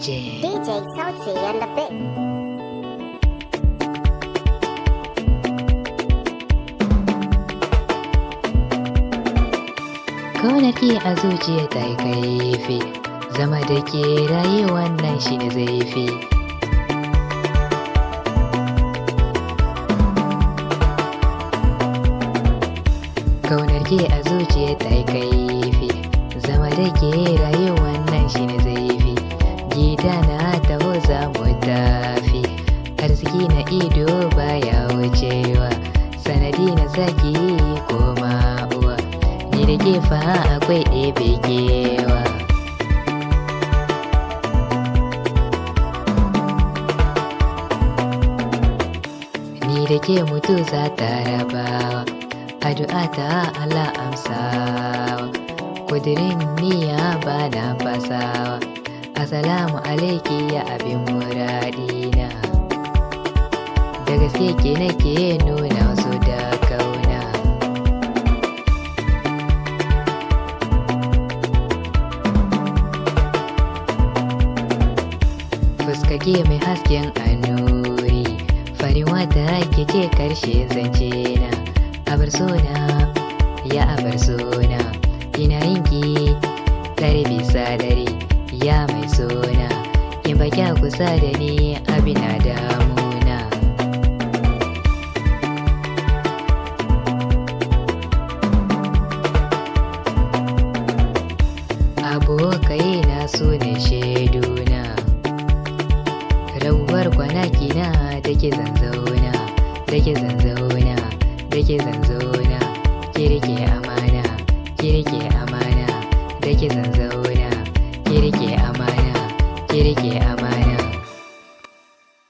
DJ Sauti and the Bit. Kaunarki a zuciya ta yi kaifi, zama da ke rayuwa nan shi ne zai fi. Kaunarki a zuciya ta yi kaifi, zama da ke rayuwa nan shi ne zai fi. Gida na taho za mu tafi, arziki na ido baya wucewa, sanadi na zaki koma uwa. Ni da ke fa akwai ɗebe kewa. Ni da ke mutu za ta rabawa, addu'a ta Allah amsawa, kudirin niyya ba na fasawa. Assalamu alaiki ya abin muradina, da gaske ke nake nuna wasu da kauna. Fuskake mai hasken annuri, farin wata ke ce karshe zance na. Abar sona ya abar sona, ina yinki dare bisa dare. Ya mai sona, in ba kya kusa da ni abin na damuna. Abokai na su ne shaiduna, rawar kwanaki na da ke zanzauna, da ke zanzauna, da ke zanzauna. Kirke amana, kirke amana, da ke zanzauna. Kirke amana, kirke amana.